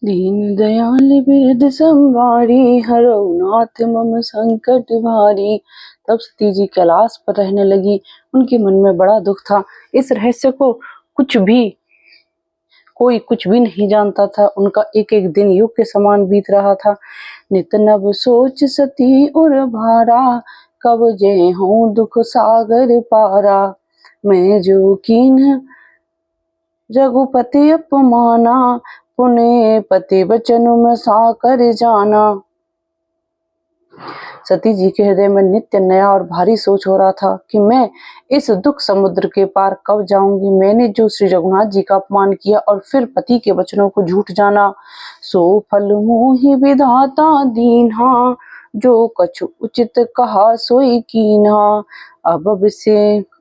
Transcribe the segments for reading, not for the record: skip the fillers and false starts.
दीन दयाल बिरद संवारी, हरौ नाथ मम संकट भारी। तब सती जी कैलाश पर रहने लगी। उनके मन में बड़ा दुख था। इस रहस्य को कोई कुछ भी नहीं जानता था। उनका एक एक दिन युग के समान बीत रहा था। नित नव सोच सती उर भारा, कब जय हूँ दुख सागर पारा। मैं जो कीन्ह रघुपति अपमाना, पुण्य पति बचन में साकर जाना। सती जी के हृदय में नित्य नया और भारी सोच हो रहा था कि मैं इस दुख समुद्र के पार कब जाऊंगी। मैंने जो श्री रघुनाथ जी का अपमान किया और फिर पति के वचनों को झूठ जाना, सो फल मोहि विधाता दीन्हा, जो कछु उचित कहा सोई कीन्हा।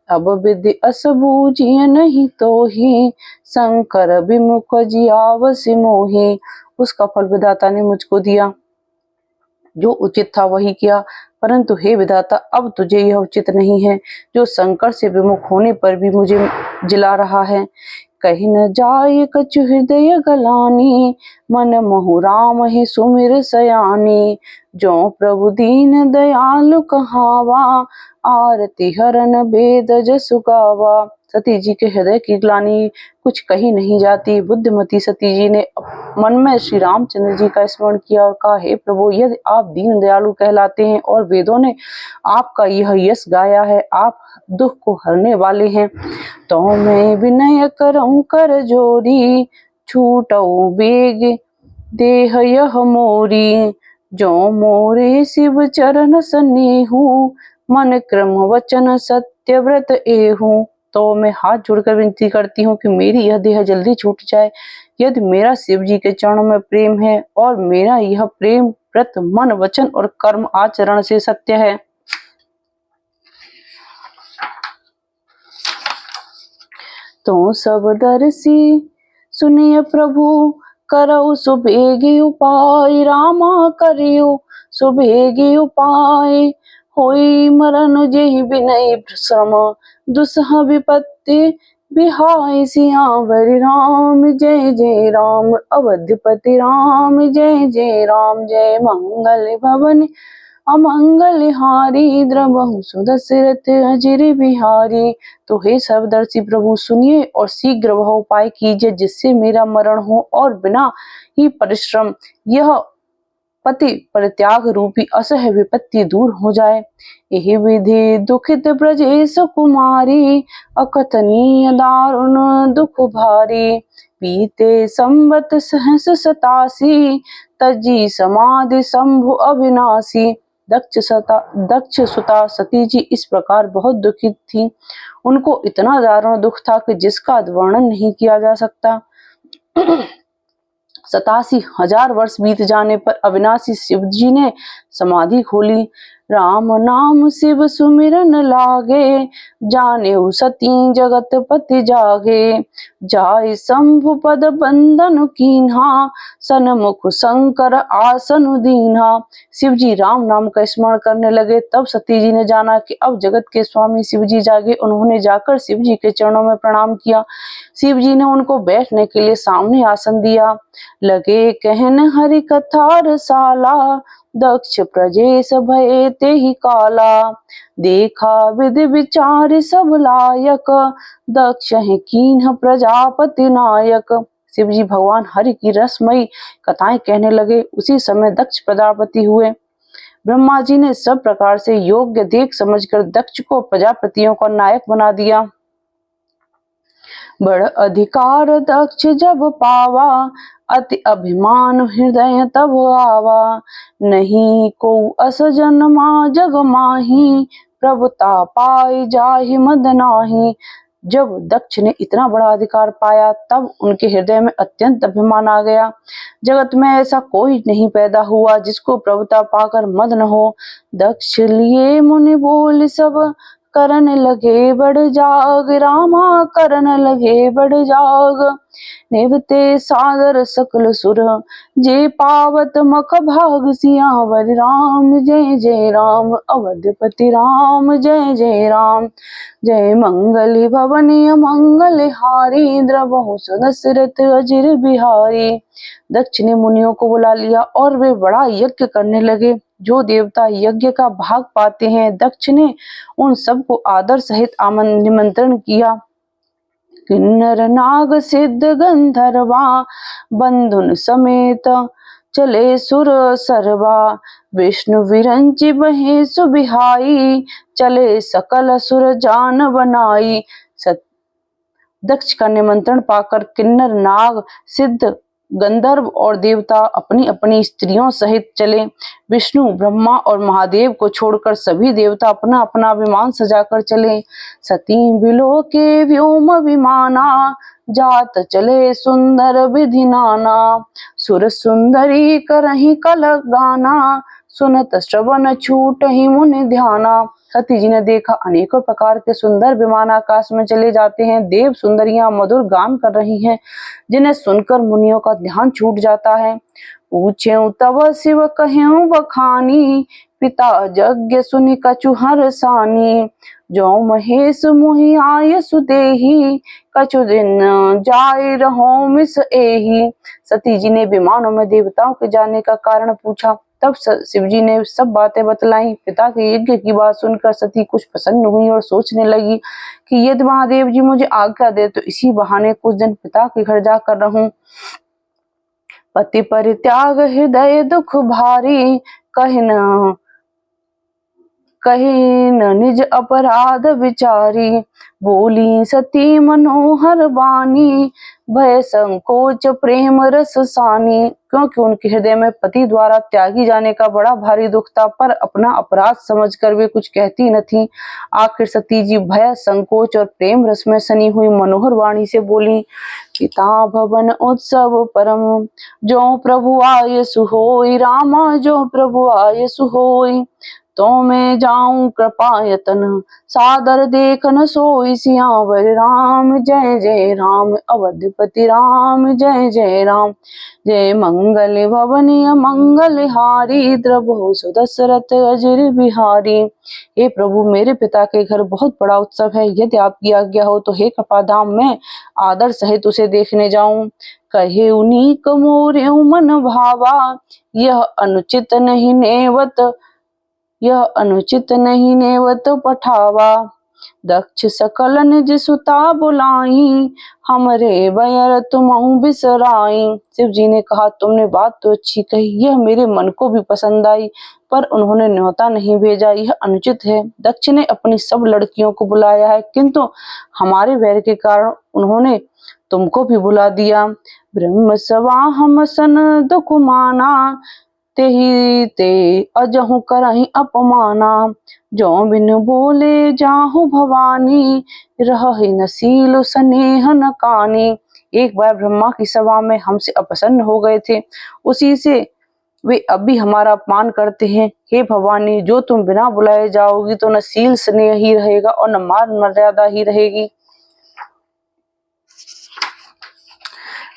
अब विधि अस बूझिय नहीं तो ही, शंकर विमुख जियावसि मोहि। उसका फल विधाता ने मुझको दिया, जो उचित था वही किया, परंतु हे विधाता अब तुझे यह उचित नहीं है जो शंकर से विमुख होने पर भी मुझे जिला रहा है। कहीं न जाय कछु हृदय गलानी, मन मोहु राम ही सुमिर सयानी। जो प्रभु दीन दयालु कहावा, आरती हरन वेद जसु गावा। सती जी के हृदय की ग्लानि कुछ कही नहीं जाती। बुद्धिमती सती जी ने मन में श्री रामचंद्र जी का स्मरण किया और कहा, हे प्रभु, यदि आप दीन दयालु कहलाते हैं और वेदों ने आपका यह यश गाया है, आप दुख को हरने वाले हैं, तो मैं विनय करऊं कर जोरी, छूटऊ बेग देह यह मोरी। जो मोरे शिव चरण सनेहू, मन क्रम वचन सत्य व्रत एहू। तो मैं हाथ जोड़कर विनती करती हूँ कि मेरी यह देह जल्दी छूट जाए। यदि मेरा शिव जी के चरणों में प्रेम है और मेरा यह प्रेम व्रत मन वचन और कर्म आचरण से सत्य है, तो सब दर्शी सुनिय प्रभु, करऊ सुबेगे उपाय। रामा करियो सुबेगे उपाय, होई मरण जेहि विनय श्रम, दुसह विपत्ति बिहाय। सियावर राम जय जय राम, अवधपति राम जय जय राम। जय मंगल भवन अमंगल हारी, द्रवहु सुदशरथ अजिर बिहारी। तो हे सर्वदर्शी प्रभु, सुनिए और शीघ्र वह उपाय कीजिए जिससे मेरा मरण हो और बिना ही परिश्रम यह पति परित्याग रूपी असह्य विपत्ति दूर हो जाए। यही विधि दुखित ब्रजेश कुमारी, अकथनीय दारुण दुख भारी। बीते संवत सहस 87, तजी समाधि शंभु अविनाशी। दक्ष सुता सती जी इस प्रकार बहुत दुखित थी। उनको इतना दारुण दुख था कि जिसका वर्णन नहीं किया जा सकता। 87,000 वर्ष बीत जाने पर अविनाशी शिव जी ने समाधि खोली। राम नाम शिव सुमिरन लागे, जाने सती जगत पति जागे। जाय शंभु पद बंदन कीन्हा, सन्मुख शंकर आसन दीन्हा। शिव जी राम नाम का स्मरण करने लगे। तब सती जी ने जाना कि अब जगत के स्वामी शिव जी जागे। उन्होंने जाकर शिव जी के चरणों में प्रणाम किया। शिव जी ने उनको बैठने के लिए सामने आसन दिया। लगे कहन हरि कथा रसाला, दक्ष प्रजेश भये तेहि काला। देखा विधि विचार सब लायक, दक्ष है कीन्ह प्रजापति नायक। शिव जी भगवान हरि की रसमयी कथाएं कहने लगे। उसी समय दक्ष प्रजापति हुए। ब्रह्मा जी ने सब प्रकार से योग्य देख समझकर दक्ष को प्रजापतियों का नायक बना दिया। बड़ अधिकार दक्ष जब पावा, अति अभिमान हृदय तब आवा। नहीं को अस जन्मा जग माही, प्रभुता पाई जाहि मद नाही। जब दक्ष ने इतना बड़ा अधिकार पाया तब उनके हृदय में अत्यंत अभिमान आ गया। जगत में ऐसा कोई नहीं पैदा हुआ जिसको प्रभुता पाकर मद न हो। दक्ष लिए मुनि बोल सब, करन लगे बढ़ जाग, रामा करन लगे बढ़ जाग। निवते सादर सकल सुर, जे पावत मख भाग, सियावर राम जय जय राम, अवधपति राम जय जय राम। जय मंगल भवनी मंगल हारी, द्रवहु दशरथ अजिर बिहारी। दक्ष ने मुनियों को बुला लिया और वे बड़ा यज्ञ करने लगे। जो देवता यज्ञ का भाग पाते हैं, दक्ष ने उन सबको आदर सहित निमंत्रण किया। किन्नर नाग सिद्ध गंधर्वा, बंधुन समेत चले सुर सरवा। विष्णु विरंचि बहे सुबिहाई, चले सकल सुर जान बनाई। दक्ष का निमंत्रण पाकर किन्नर नाग सिद्ध गंधर्व और देवता अपनी अपनी स्त्रियों सहित चले। विष्णु ब्रह्मा और महादेव को छोड़कर सभी देवता अपना अपना विमान सजाकर चले। सती बिलो के व्योम विमाना, जात चले सुंदर विधि नाना। सुर सुंदरी करहि कल गाना, सुनत श्रवण छूटहि मुनि ध्याना। सती जी ने देखा अनेकों प्रकार के सुंदर विमान आकाश में चले जाते हैं। देव सुंदरियां मधुर गान कर रही हैं, जिन्हें सुनकर मुनियों का ध्यान छूट जाता है। पूछें तब शिव कहें बखानी, पिता यज्ञ सुनि कछु हरसानी। जो महेश मोहि आय सुदेही, कछु दिन जाय रहो मिस एही। सती जी ने विमानों में देवताओं के जाने का कारण पूछा। तब शिव जी ने सब बातें बतलाई। पिता के यज्ञ की बात सुनकर सती कुछ प्रसन्न हुई और सोचने लगी कि यदि महादेव जी मुझे आज्ञा दे तो इसी बहाने कुछ दिन पिता के घर जाकर रहूं। पति परित्याग हृदय दुख भारी, कहिन निज अपराध विचारी। बोली सती मनोहर बानी, भय संकोच प्रेम रस सानी। क्योंकि उनके हृदय में पति द्वारा त्यागी जाने का बड़ा भारी दुख था, पर अपना अपराध समझकर वे कुछ कहती न थी। आखिर सती जी भय संकोच और प्रेम रस में सनी हुई मनोहर वाणी से बोली। पिता भवन उत्सव परम, जो प्रभु आय सुहोई, रामा जो प्रभु आय सुहोई। तो मैं जाऊं कृपायतन, सादर देखन सोई। सियावर राम जय जय राम, अवधपति राम जय जय राम। जय मंगल भवनी मंगल हारी, द्रवहु दशरथ अजिर बिहारी। हे प्रभु, मेरे पिता के घर बहुत बड़ा उत्सव है। यदि आपकी आज्ञा हो तो हे कृपाधाम मैं आदर सहित उसे देखने जाऊं। कहे उनीक मोरे मन भावा, यह अनुचित नहीं नेवत, यह अनुचित नहीं नेवत पठावा। दक्ष सकल निज सुता बुलाई, हमरे बयर तुमहु बिसराई। शिव जी ने कहा, तुमने बात तो अच्छी कही, यह मेरे मन को भी पसंद आई, पर उन्होंने न्योता नहीं भेजा, यह अनुचित है। दक्ष ने अपनी सब लड़कियों को बुलाया है, किंतु हमारे वैर के कारण उन्होंने तुमको भी बुला दिया। ब्रह्म सवा हम सन दुख माना, तेहि ते अजहु करहि अपमाना। जो बिन बोले जाहु भवानी, रहहि नसील स्नेह न कानी। एक बार ब्रह्मा की सभा में हमसे अप्रसन्न हो गए थे, उसी से वे अब भी हमारा अपमान करते हैं। हे भवानी, जो तुम बिना बुलाए जाओगी तो न शील स्नेह ही रहेगा और न मान मर्यादा ही रहेगी।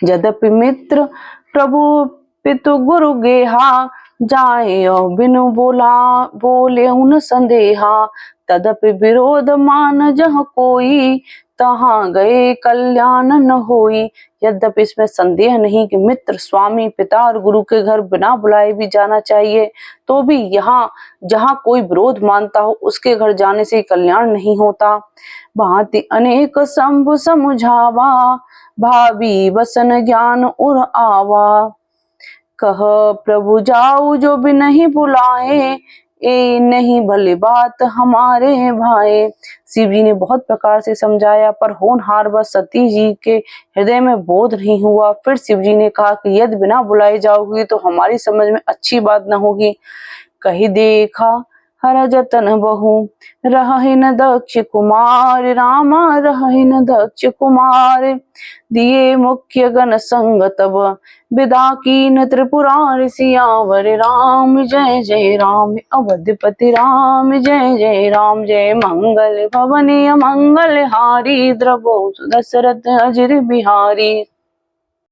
यद्यपि मित्र प्रभु पितु गुरु गेहा, जाए बिनु बोले उन संदेहा। तदपि विरोध मान जह कोई, तहाँ गए कल्याण न होई। यद्यपि इसमें संदेह नहीं कि मित्र, स्वामी, पिता और गुरु के घर बिना बुलाए भी जाना चाहिए, तो भी यहाँ जहाँ कोई विरोध मानता हो उसके घर जाने से कल्याण नहीं होता। भांति अनेक शंभु समुझावा, भावी वसन ज्ञान उर आवा। कह प्रभु जाऊ जो भी नहीं बुलाए, ए नहीं भली बात हमारे भाई। शिव जी ने बहुत प्रकार से समझाया, पर होनहार व सती जी के हृदय में बोध नहीं हुआ। फिर शिव जी ने कहा कि यदि बिना बुलाए जाओगी तो हमारी समझ में अच्छी बात न होगी। कही देखा हर जतन बहु रहहिन दक्ष कुमार, रामा रहहिन दक्ष कुमार। दिए मुख्य गण संग तब विदा कीन त्रिपुरारि, सियावर राम जय जय राम, अवधपति राम जय जय राम। जय मंगल भवन मंगल हारी, द्रवो दशरथ अजिर बिहारी।